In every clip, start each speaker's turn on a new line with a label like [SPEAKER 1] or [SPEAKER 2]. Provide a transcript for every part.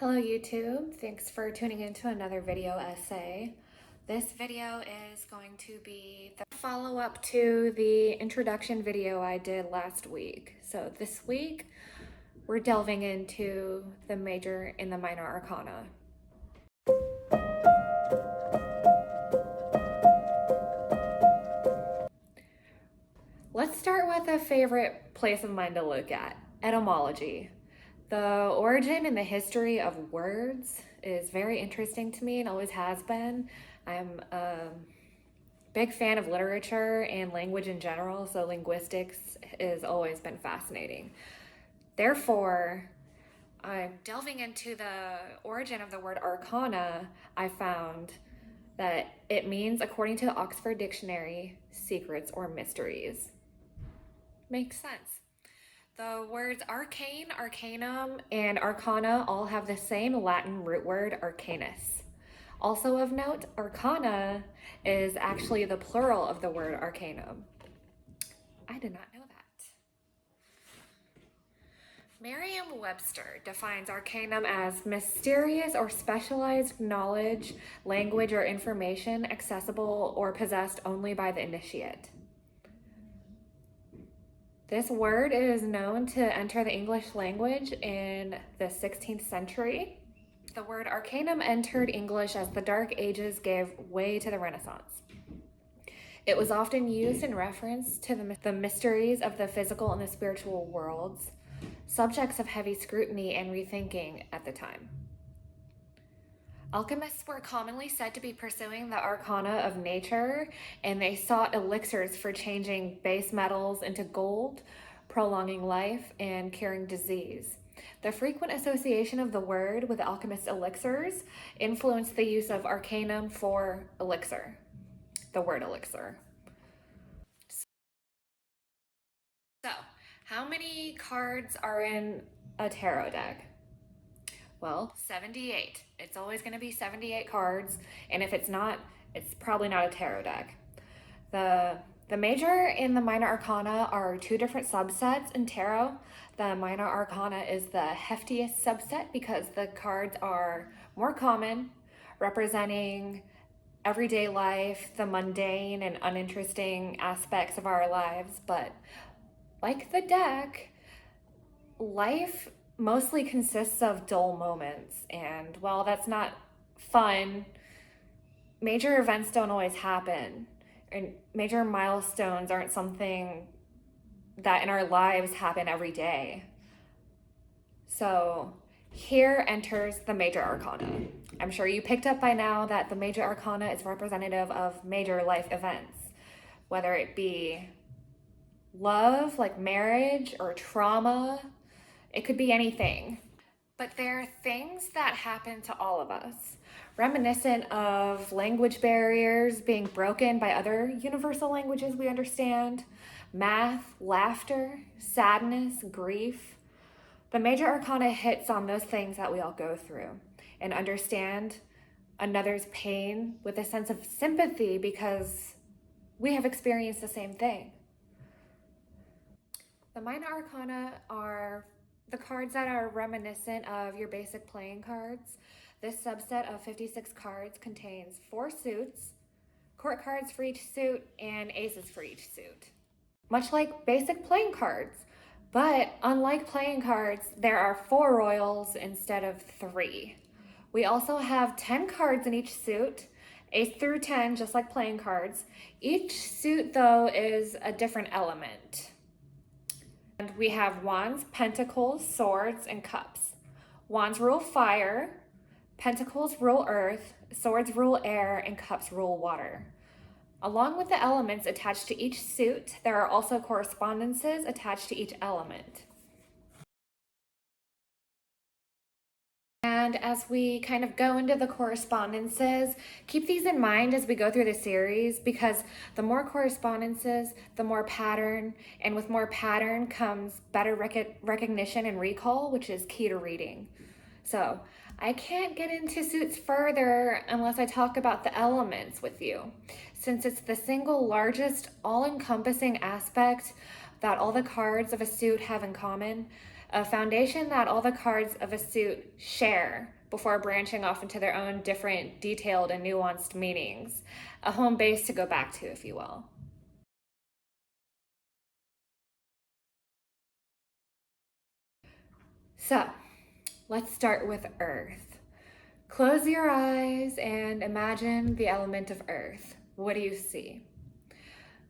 [SPEAKER 1] Hello YouTube, thanks for tuning into another video essay. This video is going to be the follow-up to the introduction video I did last week. So this week, we're delving into the major and the minor arcana. Let's start with a favorite place of mine to look at, etymology. The origin and the history of words is very interesting to me and always has been. I'm a big fan of literature and language in general, so linguistics has always been fascinating. Therefore, I'm delving into the origin of the word arcana. I found that it means, according to the Oxford Dictionary, secrets or mysteries. Makes sense. The words arcane, arcanum, and arcana all have the same Latin root word arcanus. Also of note, arcana is actually the plural of the word arcanum. I did not know that. Merriam-Webster defines arcanum as mysterious or specialized knowledge, language, or information accessible or possessed only by the initiate. This word is known to enter the English language in the 16th century. The word arcanum entered English as the Dark Ages gave way to the Renaissance. It was often used in reference to the mysteries of the physical and the spiritual worlds, subjects of heavy scrutiny and rethinking at the time. Alchemists were commonly said to be pursuing the arcana of nature, and they sought elixirs for changing base metals into gold, prolonging life, and curing disease. The frequent association of the word with alchemist elixirs influenced the use of arcanum for elixir, the word elixir. So, how many cards are in a tarot deck? Well, 78. It's always going to be 78 cards, and if it's not, it's probably not a tarot deck. The major and the minor arcana are two different subsets in tarot. The minor arcana is the heftiest subset because the cards are more common, representing everyday life, the mundane and uninteresting aspects of our lives. But like the deck, life mostly consists of dull moments, and while that's not fun, major events don't always happen, and major milestones aren't something that in our lives happen every day. So here enters the major arcana. I'm sure you picked up by now that the major arcana is representative of major life events, whether it be love, like marriage, or trauma. It could be anything. But there are things that happen to all of us, reminiscent of language barriers being broken by other universal languages we understand, math, laughter, sadness, grief. The major arcana hits on those things that we all go through and understand another's pain with a sense of sympathy because we have experienced the same thing. The minor arcana are the cards that are reminiscent of your basic playing cards. This subset of 56 cards contains 4 suits, court cards for each suit, and aces for each suit. Much like basic playing cards, but unlike playing cards, there are 4 royals instead of 3. We also have 10 cards in each suit, ace through 10, just like playing cards. Each suit, though, is a different element. And we have wands, pentacles, swords, and cups. Wands rule fire, pentacles rule earth, swords rule air, and cups rule water. Along with the elements attached to each suit, there are also correspondences attached to each element. And as we kind of go into the correspondences, keep these in mind as we go through the series, because the more correspondences, the more pattern, and with more pattern comes better recognition and recall, which is key to reading. So I can't get into suits further unless I talk about the elements with you, since it's the single largest all-encompassing aspect that all the cards of a suit have in common. a foundation that all the cards of a suit share before branching off into their own different, detailed, and nuanced meanings. A home base to go back to, if you will. So, let's start with Earth. Close your eyes and imagine the element of Earth. What do you see?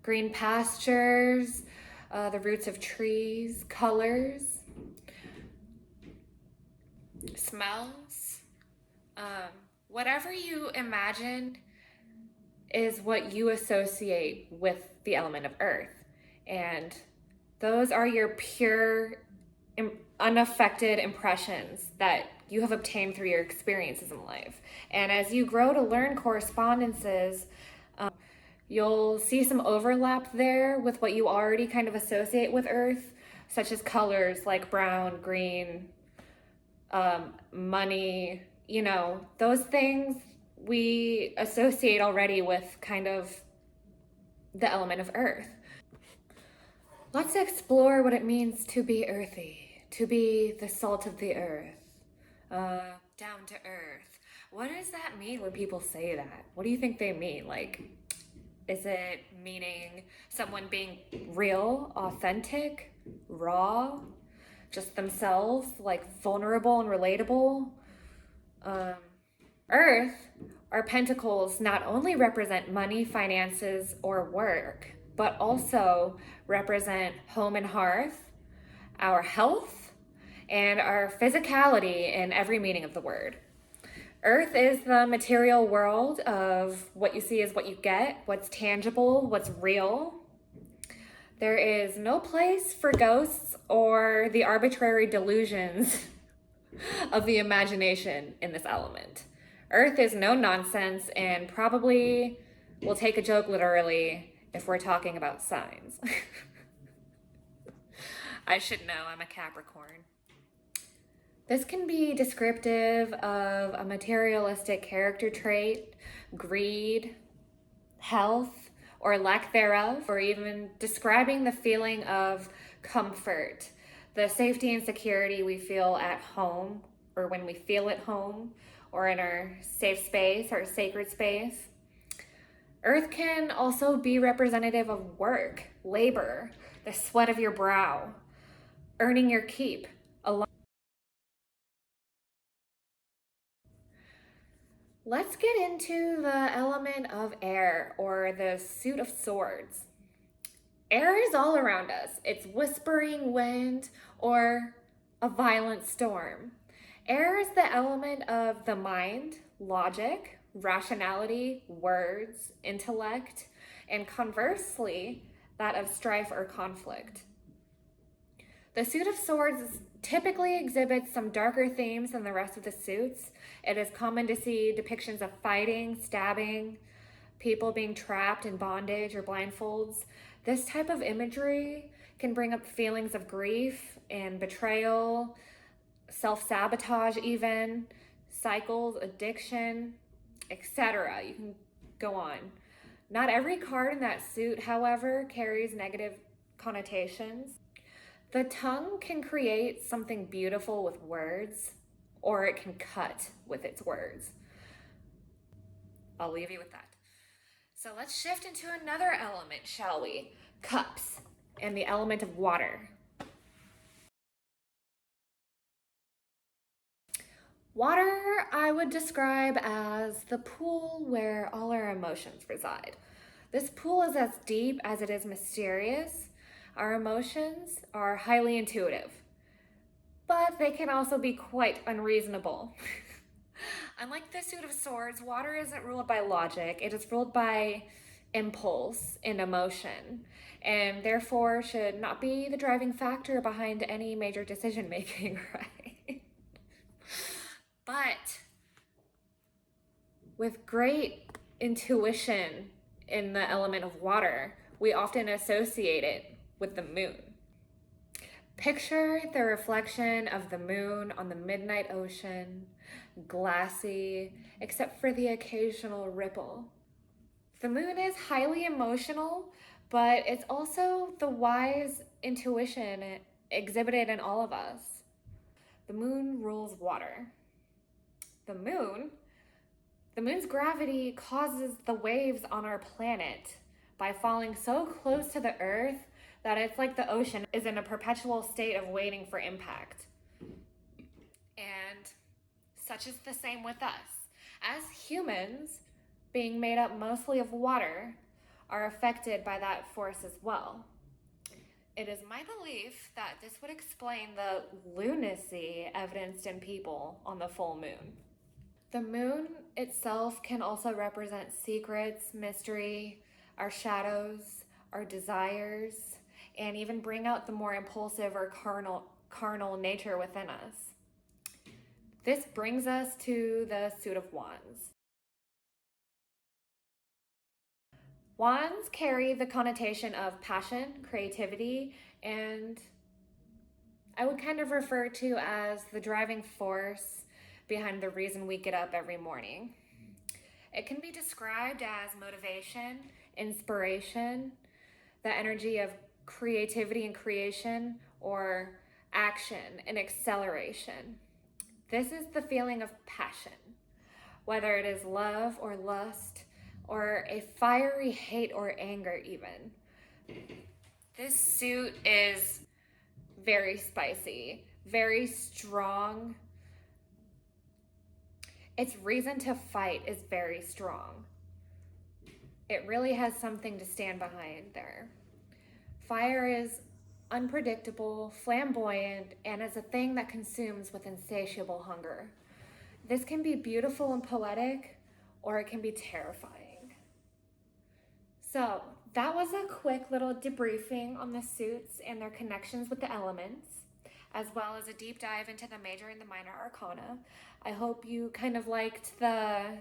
[SPEAKER 1] Green pastures, the roots of trees, colors, smells. Whatever you imagine is what you associate with the element of Earth. And those are your pure, unaffected impressions that you have obtained through your experiences in life. And as you grow to learn correspondences, you'll see some overlap there with what you already kind of associate with Earth, such as colors like brown, green, money, those things we associate already with kind of the element of Earth. Let's explore what it means to be earthy, to be the salt of the earth, down to earth. What does that mean when people say that? What do you think they mean? Like, is it meaning someone being real, authentic, raw, just themselves, like vulnerable and relatable? Earth, our pentacles not only represent money, finances, or work, but also represent home and hearth, our health, and our physicality in every meaning of the word. Earth is the material world of what you see is what you get, what's tangible, what's real. There is no place for ghosts or the arbitrary delusions of the imagination in this element. Earth is no nonsense and probably will take a joke literally if we're talking about signs. I should know, I'm a Capricorn. This can be descriptive of a materialistic character trait, greed, health, or lack thereof, or even describing the feeling of comfort, the safety and security we feel at home, or when we feel at home, or in our safe space, our sacred space. Earth can also be representative of work, labor, the sweat of your brow, earning your keep. Let's get into the element of air, or the suit of swords. Air is all around us. It's whispering wind or a violent storm. Air is the element of the mind, logic, rationality, words, intellect, and conversely, that of strife or conflict. The suit of swords typically exhibits some darker themes than the rest of the suits. It is common to see depictions of fighting, stabbing, people being trapped in bondage or blindfolds. This type of imagery can bring up feelings of grief and betrayal, self-sabotage even, cycles, addiction, etc. You can go on. Not every card in that suit, however, carries negative connotations. The tongue can create something beautiful with words, or it can cut with its words. I'll leave you with that. So let's shift into another element, shall we? Cups and the element of water. Water, I would describe as the pool where all our emotions reside. This pool is as deep as it is mysterious. Our emotions are highly intuitive, but they can also be quite unreasonable. Unlike the suit of swords, water isn't ruled by logic. It is ruled by impulse and emotion, and therefore should not be the driving factor behind any major decision making, right? But with great intuition in the element of water, we often associate it with the moon. Picture the reflection of the moon on the midnight ocean, glassy, except for the occasional ripple. The moon is highly emotional, but it's also the wise intuition exhibited in all of us. The moon rules water. The moon's gravity causes the waves on our planet by falling so close to the Earth that it's like the ocean is in a perpetual state of waiting for impact. And such is the same with us. As humans, being made up mostly of water, are affected by that force as well. It is my belief that this would explain the lunacy evidenced in people on the full moon. The moon itself can also represent secrets, mystery, our shadows, our desires, and even bring out the more impulsive or carnal nature within us. This brings us to the Suit of Wands. Wands carry the connotation of passion, creativity, and I would kind of refer to as the driving force behind the reason we get up every morning. It can be described as motivation, inspiration, the energy of creativity and creation, or action and acceleration. This is the feeling of passion, whether it is love or lust, or a fiery hate or anger even. This suit is very spicy, very strong. Its reason to fight is very strong. It really has something to stand behind there. Fire is unpredictable, flamboyant, and is a thing that consumes with insatiable hunger. This can be beautiful and poetic, or it can be terrifying. So that was a quick little debriefing on the suits and their connections with the elements, as well as a deep dive into the major and the minor arcana. I hope you kind of liked the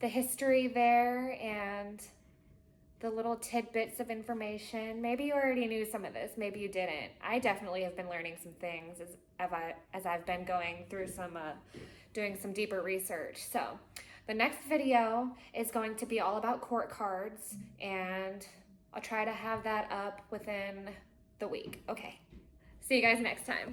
[SPEAKER 1] history there and the little tidbits of information. Maybe you already knew some of this, maybe you didn't. I definitely have been learning some things as I've been going through doing some deeper research. So the next video is going to be all about court cards, and I'll try to have that up within the week. Okay, see you guys next time.